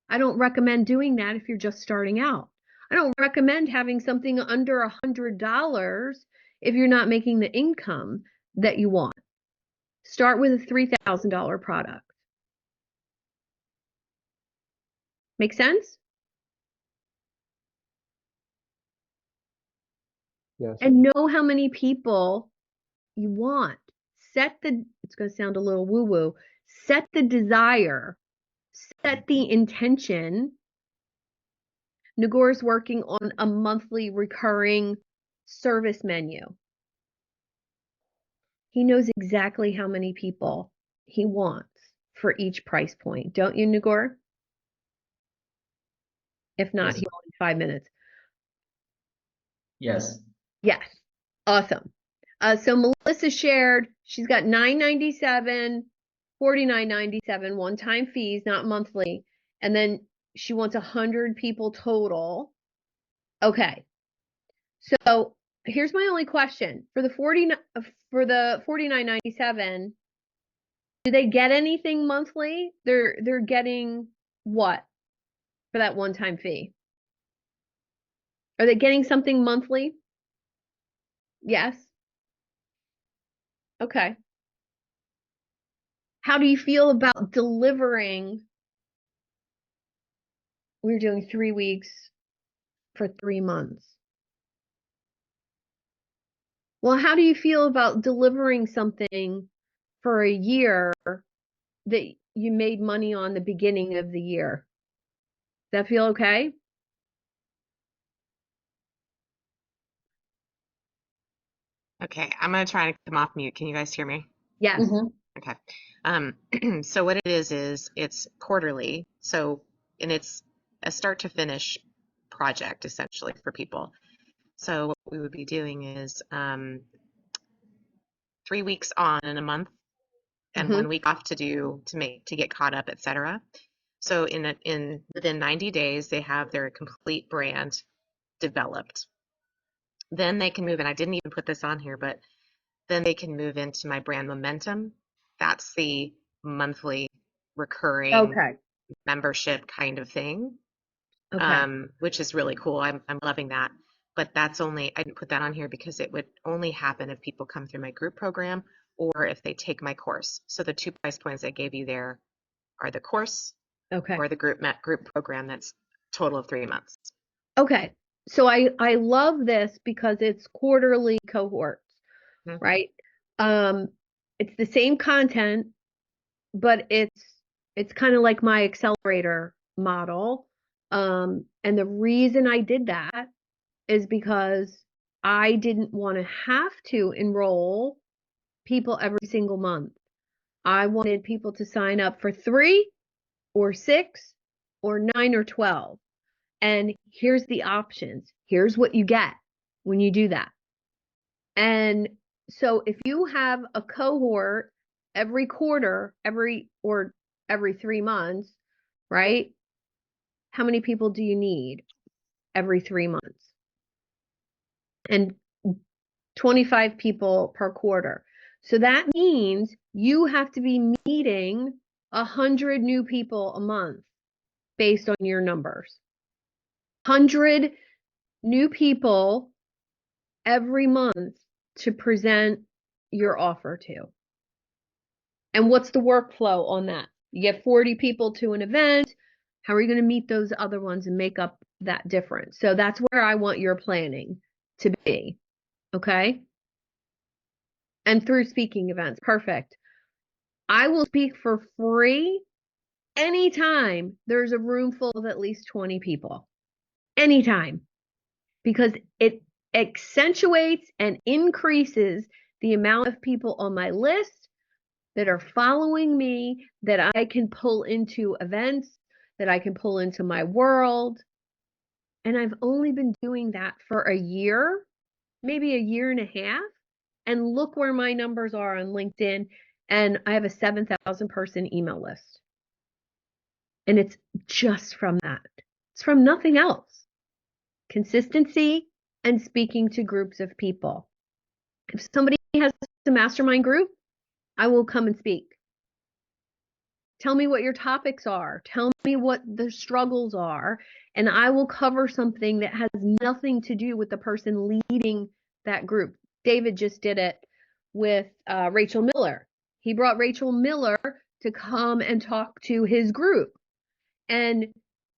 I don't recommend doing that if you're just starting out. I don't recommend having something under $100 if you're not making the income that you want. Start with a $3,000 product. Make sense? Yes. And know how many people you want. It's going to sound a little woo-woo, set the desire, set the intention. Nagor's working on a monthly recurring service menu. He knows exactly how many people he wants for each price point. Don't you, Nagor? If not, Yes. he will in 5 minutes. Yes. Yes. Awesome. So Melissa shared, she's got $9.97, $49.97 one-time fees, not monthly. And then she wants 100 people total. Okay. So here's my only question. For the $49.97, do they get anything monthly? They're getting what for that one-time fee? Are they getting something monthly? Yes. Okay. How do you feel about delivering? We're doing 3 weeks for 3 months. Well, how do you feel about delivering something for a year that you made money on the beginning of the year? Does that feel okay? Okay, I'm gonna try to come off mute. Can you guys hear me? Yes. Mhm. Okay. So what it is it's quarterly. So, and it's a start to finish project essentially for people. So what we would be doing is 3 weeks on in a month and Mhm. 1 week off to get caught up, etc. So in within 90 days, they have their complete brand developed. Then they can move, and I didn't even put this on here, but then they can move into my brand momentum. That's the monthly recurring Okay. membership kind of thing, Okay. which is really cool. I'm loving that. But that's only, I didn't put that on here because it would only happen if people come through my group program or if they take my course. So the 2 price points I gave you there are the course Okay. or the group program. That's total of 3 months. Okay. So I love this because it's quarterly cohorts, Mhm. right? It's the same content, but it's kind of like my accelerator model. And the reason I did that is because I didn't want to have to enroll people every single month. I wanted people to sign up for 3 or 6 or 9 or 12. And here's the options. Here's what you get when you do that. And so if you have a cohort every quarter, every 3 months, right? How many people do you need every 3 months? And 25 people per quarter. So that means you have to be meeting 100 new people a month based on your numbers. 100 new people every month to present your offer to. And what's the workflow on that? You get 40 people to an event. How are you going to meet those other ones and make up that difference? So that's where I want your planning to be. Okay. And through speaking events. Perfect. I will speak for free anytime there's a room full of at least 20 people. Anytime. Because it accentuates and increases the amount of people on my list that are following me, that I can pull into events, that I can pull into my world. And I've only been doing that for a year, maybe a year and a half. And look where my numbers are on LinkedIn. And I have a 7,000 person email list. And it's just from that. It's from nothing else. Consistency and speaking to groups of people. If somebody has a mastermind group, I will come and speak. Tell me what your topics are. Tell me what the struggles are. And I will cover something that has nothing to do with the person leading that group. David just did it with Rachel Miller. He brought Rachel Miller to come and talk to his group. And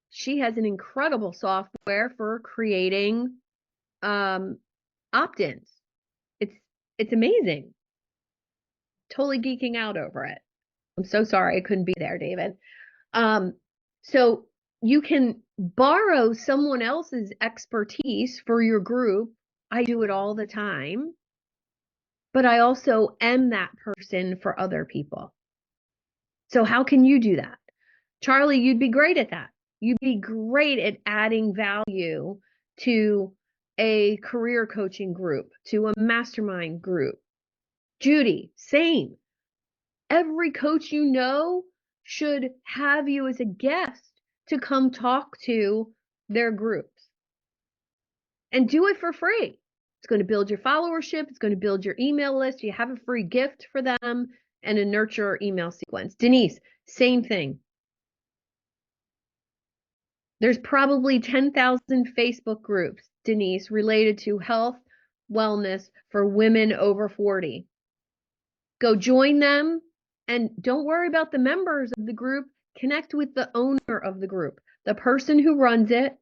she has an incredible software for creating opt-ins. It's amazing. Totally geeking out over it. I'm so sorry I couldn't be there, David. So you can borrow someone else's expertise for your group. I do it all the time, but I also am that person for other people. So how can you do that? Charlie, you'd be great at that. You'd be great at adding value to a career coaching group, to a mastermind group. Judy, same. Every coach you know should have you as a guest to come talk to their groups. And do it for free. It's going to build your followership. It's going to build your email list. You have a free gift for them and a nurture email sequence. Denise, same thing. There's probably 10,000 Facebook groups, Denise, related to health, wellness for women over 40. Go join them And don't worry about the members of the group. Connect with the owner of the group, the person who runs it.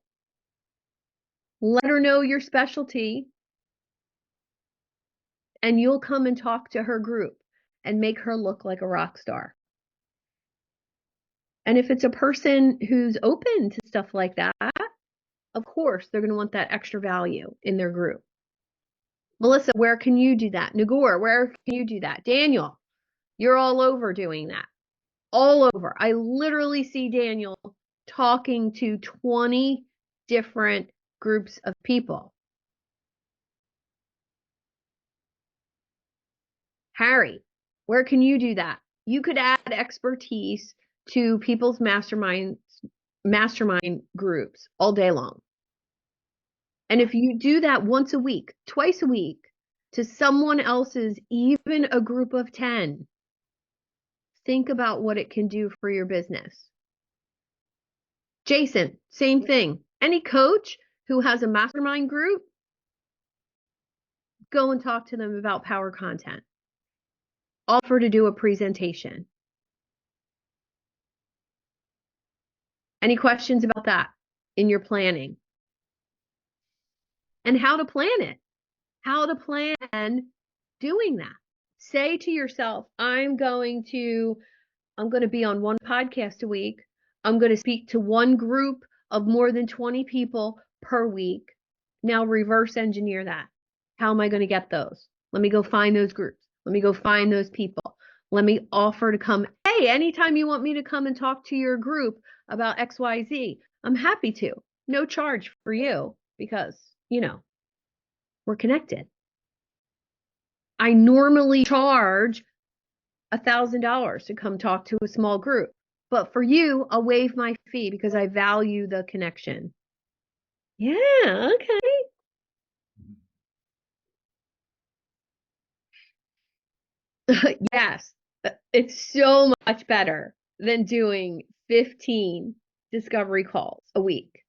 Let her know your specialty, and you'll come and talk to her group and make her look like a rock star. And if it's a person who's open to stuff like that, of course, they're going to want that extra value in their group. Melissa, where can you do that? Nagor, where can you do that? Daniel, you're all over doing that. All over. I literally see Daniel talking to 20 different groups of people. Harry, where can you do that? You could add expertise to people's mastermind groups all day long. And if you do that once a week, twice a week, to someone else's, even a group of 10, think about what it can do for your business. Jason, same thing. Any coach who has a mastermind group, go and talk to them about power content. Offer to do a presentation. Any questions about that in your planning? And how to plan it. How to plan doing that. Say to yourself, I'm going to be on one podcast a week. I'm going to speak to one group of more than 20 people per week. Now reverse engineer that. How am I going to get those? Let me go find those groups. Let me go find those people. Let me offer to come. Hey, anytime you want me to come and talk to your group about XYZ, I'm happy to. No charge for you because, we're connected. I normally charge $1,000 to come talk to a small group, but for you, I'll waive my fee because I value the connection. Yeah, okay. Yes, it's so much better than doing 15 discovery calls a week.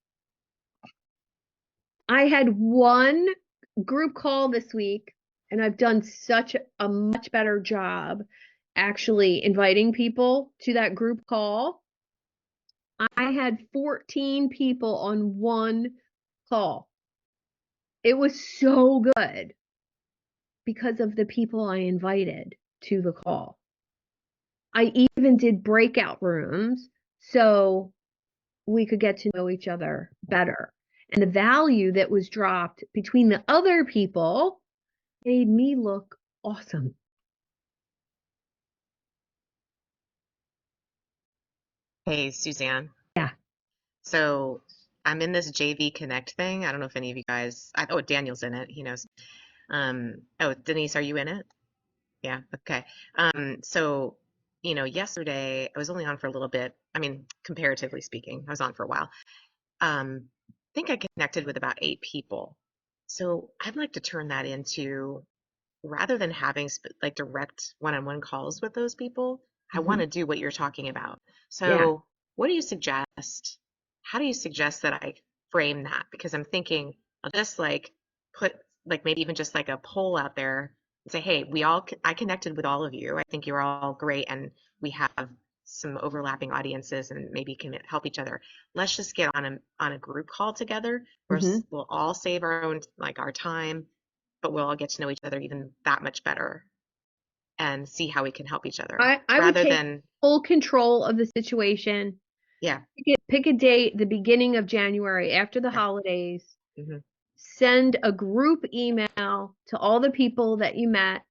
I had one group call this week, and I've done such a much better job actually inviting people to that group call. I had 14 people on one call. It was so good because of the people I invited to the call. I even did breakout rooms so we could get to know each other better. And the value that was dropped between the other people made me look awesome. Hey, Suzanne. Yeah. So I'm in this JV Connect thing. I don't know if any of you guys, oh, Daniel's in it. He knows. Oh, Denise, are you in it? Yeah. Okay. So, yesterday I was only on for a little bit. I mean, comparatively speaking, I was on for a while. I think I connected with about 8 people. So I'd like to turn that into, rather than having like direct one-on-one calls with those people, I want to do what you're talking about. So what do you suggest? How do you suggest that I frame that? Because I'm thinking I'll just put maybe even just a poll out there and say, hey, I connected with all of you. I think you're all great and we have some overlapping audiences and maybe can help each other. Let's just get on a group call together where we'll all save our own our time, but we'll all get to know each other even that much better and see how we can help each other. I would take full control of the situation. Yeah. Pick a date, the beginning of January, after the holidays. Send a group email to all the people that you met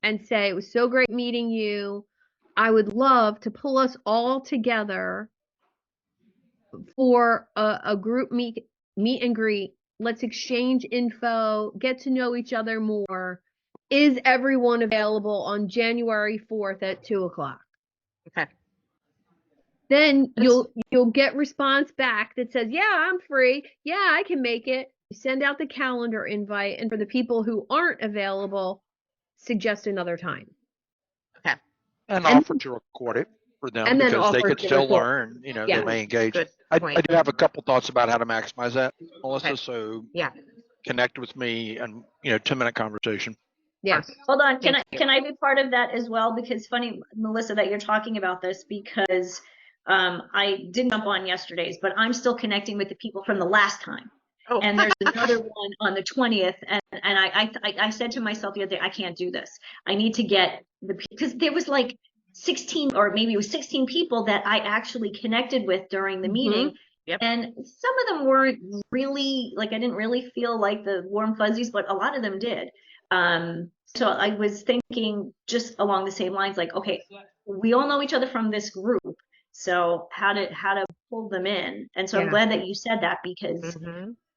and say, it was so great meeting you. I would love to pull us all together for a group meet and greet. Let's exchange info, get to know each other more. Is everyone available on January 4th at 2:00? Okay. Then you'll get response back that says, yeah, I'm free. Yeah, I can make it. You send out the calendar invite, and for the people who aren't available, suggest another time. Okay. And offer to record it for them because they could still learn, they may engage. Good I point. do have a couple thoughts about how to maximize that, Melissa. Okay. So Yeah. connect with me and 10-minute conversation. Yes. Hold on, Thank you. can I be part of that as well? Because funny, Melissa, that you're talking about this, because I didn't jump on yesterday's, but I'm still connecting with the people from the last time. Oh. And there's another one on the 20th, and I said to myself the other day, I can't do this. I need to get because there was like 16 or maybe it was 16 people that I actually connected with during the meeting. Yep. And some of them weren't really like, I didn't really feel like the warm fuzzies, but a lot of them did. So I was thinking just along the same lines, like, okay, we all know each other from this group. So how to pull them in. And so I'm Yeah. glad that you said that, because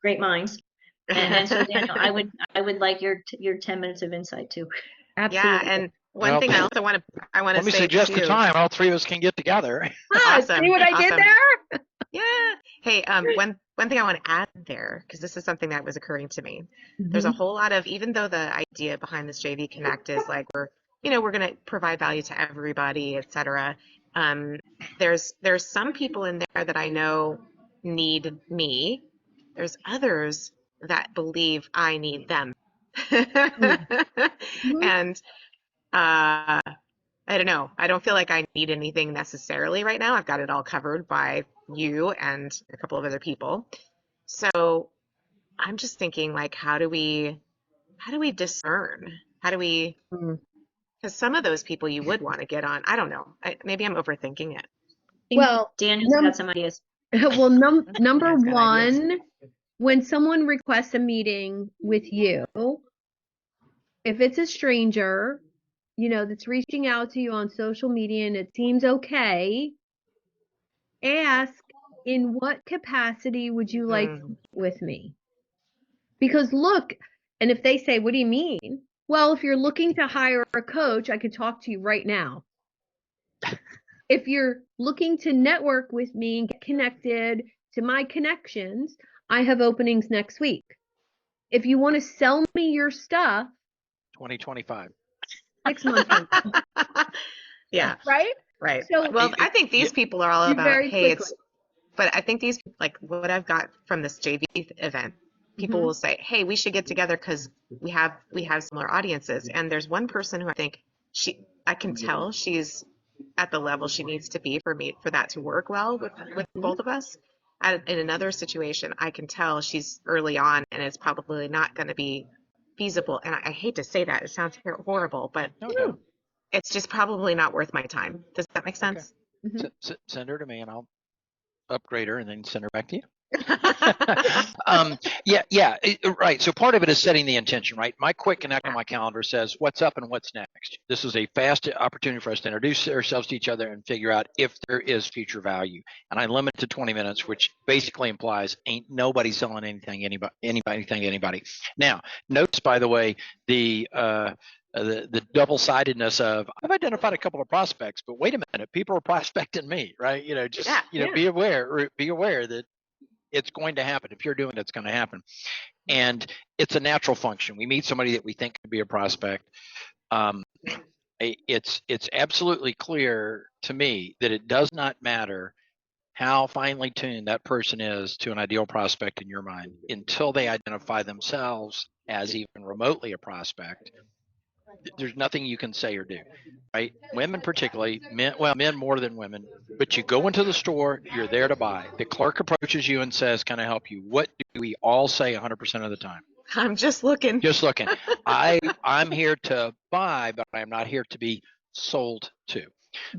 great minds. And so Daniel, I would like your 10 minutes of insight too. Absolutely. Yeah, and one Well, thing I also want to Let me say suggest too. a time all three of us can get together. Awesome. See what I did Awesome. there? Yeah. Hey, one thing I want to add there, because this is something that was occurring to me. There's a whole lot of, even though the idea behind this JV Connect is like we're going to provide value to everybody, et cetera. There's some people in there that I know need me. There's others that believe I need them. And I don't know. I don't feel like I need anything necessarily right now. I've got it all covered by you and a couple of other people. So I'm just thinking, like, how do we discern? How do we, because some of those people you would want to get on. I don't know. Maybe I'm overthinking it. Well, Daniel's got some ideas. well, number Dan's got ideas. one, when someone requests a meeting with you, if it's a stranger, that's reaching out to you on social media and it seems okay, ask, in what capacity would you like to meet with me? Because look, and if they say, what do you mean? Well, if you're looking to hire a coach, I could talk to you right now. If you're looking to network with me and get connected to my connections, I have openings next week. If you want to sell me your stuff, 2025. 6 months from now. Yeah. Right? Right. So Well, I think these people are all you about, very hey, quickly. but I think these, like what I've got from this JV event, people will say, hey, we should get together because we have similar audiences. And there's one person who I think I can tell she's at the level she needs to be for that to work well with both of us. In another situation, I can tell she's early on and it's probably not going to be feasible. And I hate to say that, it sounds horrible, but No. it's just probably not worth my time. Does that make sense? Send her to me and I'll upgrade her and then send her back to you. Right. So part of it is setting the intention, right? My quick connect on my calendar says what's up and what's next. This is a fast opportunity for us to introduce ourselves to each other and figure out if there is future value. And I limit it to 20 minutes, which basically implies ain't nobody selling anything to anybody. Now, notice, by the way, the double-sidedness of I've identified a couple of prospects, but wait a minute, people are prospecting me, right? Be aware that it's going to happen. If you're doing it, it's going to happen. And it's a natural function. We meet somebody that we think could be a prospect. It's absolutely clear to me that it does not matter how finely tuned that person is to an ideal prospect in your mind until they identify themselves as even remotely a prospect. There's nothing you can say or do, right? Women particularly, men more than women, but you go into the store, you're there to buy. The clerk approaches you and says, can I help you? What do we all say 100% of the time? I'm just looking. I'm here to buy, but I'm not here to be sold to,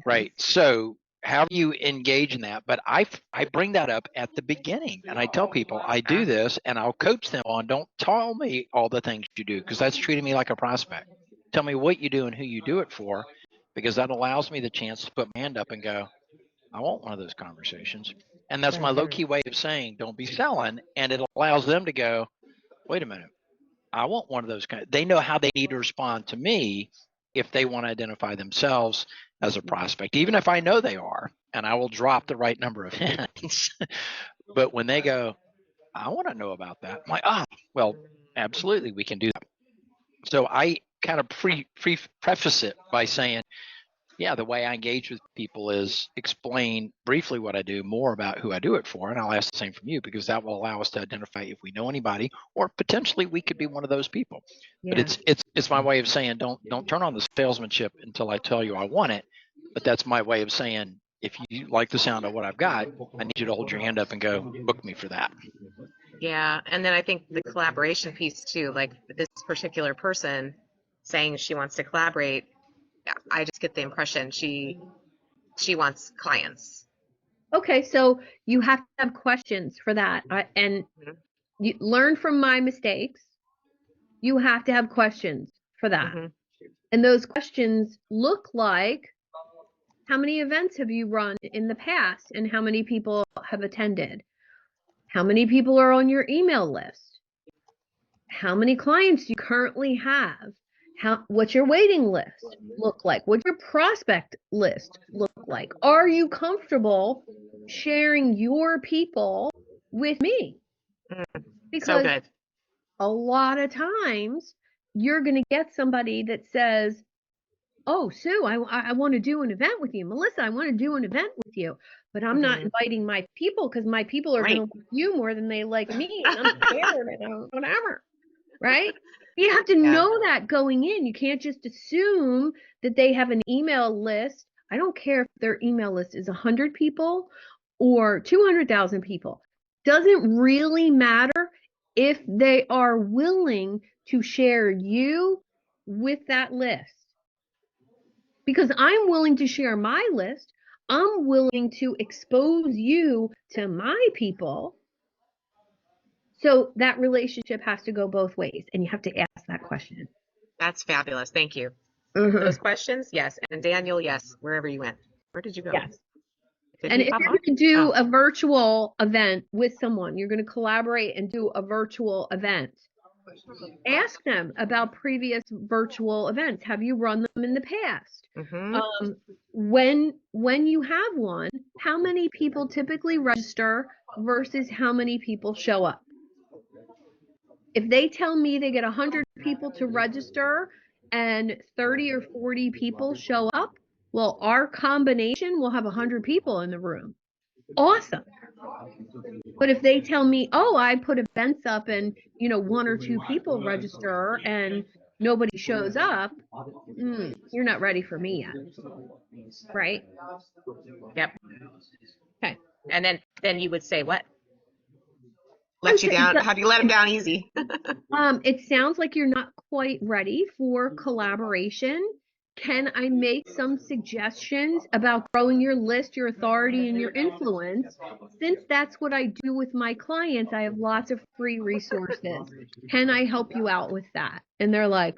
right? So how do you engage in that? But I bring that up at the beginning and I tell people I do this and I'll coach them on, don't tell me all the things you do because that's treating me like a prospect. Tell me what you do and who you do it for, because that allows me the chance to put my hand up and go, I want one of those conversations. And that's my low-key way of saying, don't be selling. And it allows them to go, wait a minute, I want one of those. They know how they need to respond to me if they want to identify themselves as a prospect, even if I know they are, and I will drop the right number of hints. But when they go, I want to know about that, I'm like, well, absolutely, we can do that. So I kind of preface it by saying, yeah, the way I engage with people is explain briefly what I do, more about who I do it for, and I'll ask the same from you because that will allow us to identify if we know anybody or potentially we could be one of those people. But Yeah. it's my way of saying don't turn on the salesmanship until I tell you I want it. But that's my way of saying if you like the sound of what I've got, I need you to hold your hand up and go book me for that. Yeah, and then I think the collaboration piece too, like this particular person saying she wants to collaborate, I just get the impression she wants clients. Okay, so you have to have questions for that. And Mhm. you learn from my mistakes. You have to have questions for that. Mhm. And those questions look like, how many events have you run in the past and how many people have attended? How many people are on your email list? How many clients do you currently have? What's your waiting list look like? What's your prospect list look like? Are you comfortable sharing your people with me? So Because good. a lot of times you're going to get somebody that says, oh, Sue, I want to do an event with you. Melissa, I want to do an event with you, but I'm not Mhm. inviting my people because my people are going Right. to like you more than they like me. And I'm scared and whatever. Right? You have to Yeah. know that going in. You can't just assume that they have an email list. I don't care if their email list is 100 people or 200,000 people. Doesn't really matter if they are willing to share you with that list. Because I'm willing to share my list. I'm willing to expose you to my people. So that relationship has to go both ways, and you have to ask that question. That's fabulous. Thank you. Mhm. Those questions, yes. And Daniel, yes. Wherever you went. Where did you go? Yes. Did And he if pop you're on? going to do Oh. a virtual event with someone, you're going to collaborate and do a virtual event. Ask them about previous virtual events. Have you run them in the past? Mhm. When you have one, how many people typically register versus how many people show up? If they tell me they get 100 people to register and 30 or 40 people show up, well, our combination will have 100 people in the room. Awesome. But if they tell me, oh, I put events up and, 1 or 2 people register and nobody shows up, you're not ready for me yet. Right? Yep. Okay. And then you would say what? I Let you would say, down. How do you let him down easy? it sounds like you're not quite ready for collaboration. Can I make some suggestions about growing your list, your authority, and your influence? Since that's what I do with my clients, I have lots of free resources. Can I help you out with that? And they're like,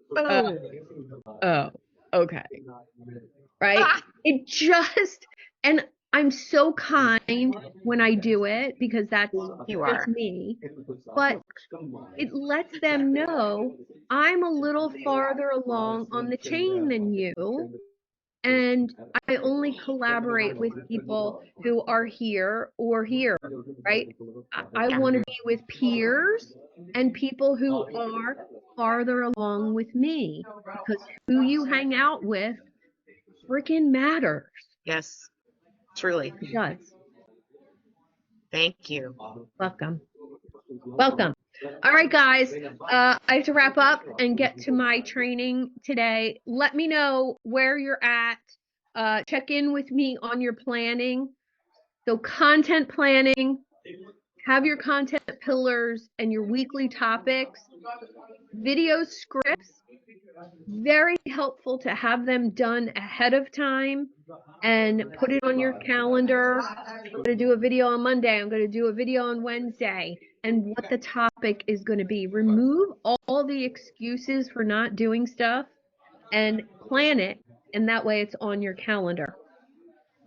Boom. oh, okay. Right? Ah! It just, and I'm so kind when I do it because that's You just are. me. But it lets them know I'm a little farther along on the chain than you, and I only collaborate with people who are here or here, right? I Yeah. want to be with peers and people who are farther along with me because who you hang out with freaking matters. Yes. Truly. It does. Thank you. Welcome. Welcome. All right, guys, I have to wrap up and get to my training today. Let me know where you're at. Check in with me on your planning. So content planning, have your content pillars and your weekly topics. Video scripts, very helpful to have them done ahead of time and put it on your calendar. I'm going to do a video on Monday. I'm going to do a video on Wednesday and what the topic is going to be. Remove all the excuses for not doing stuff and plan it. And that way it's on your calendar.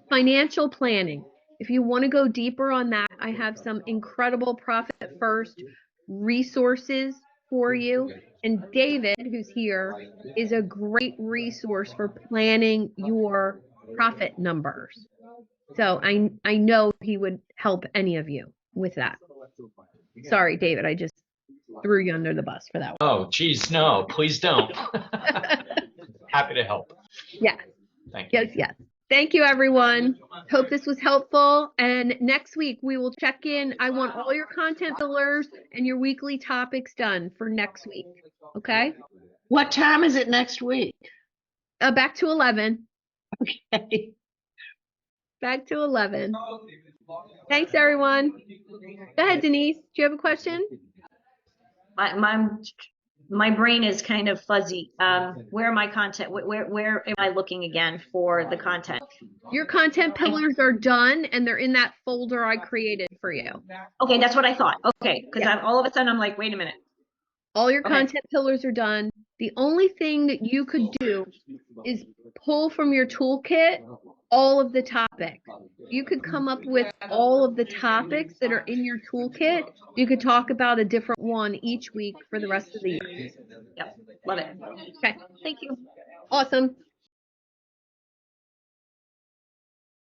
Financial planning. If you want to go deeper on that, I have some incredible Profit First resources for you. And David, who's here, is a great resource for planning your profit numbers. So I know he would help any of you with that. Sorry, David, I just threw you under the bus for that one. Oh, geez, no, please don't. Happy to help. Yeah. Thank you. Yes, yes. Thank you, everyone. Hope this was helpful. And next week we will check in. I want all your content pillars and your weekly topics done for next week. Okay? What time is it next week? Back to 11. Okay. Back to 11. Thanks, everyone. Go ahead, Denise. Do you have a question? My brain is kind of fuzzy. Where am I content? Where am I looking again for the content? Your content pillars are done and they're in that folder I created for you. Okay, that's what I thought. Okay, because all of a sudden I'm like, wait a minute. All your Okay. content pillars are done. The only thing that you could do is pull from your toolkit all of the topics. You could come up with all of the topics that are in your toolkit. You could talk about a different one each week for the rest of the year. Yep, love it. Okay, Thank you. awesome.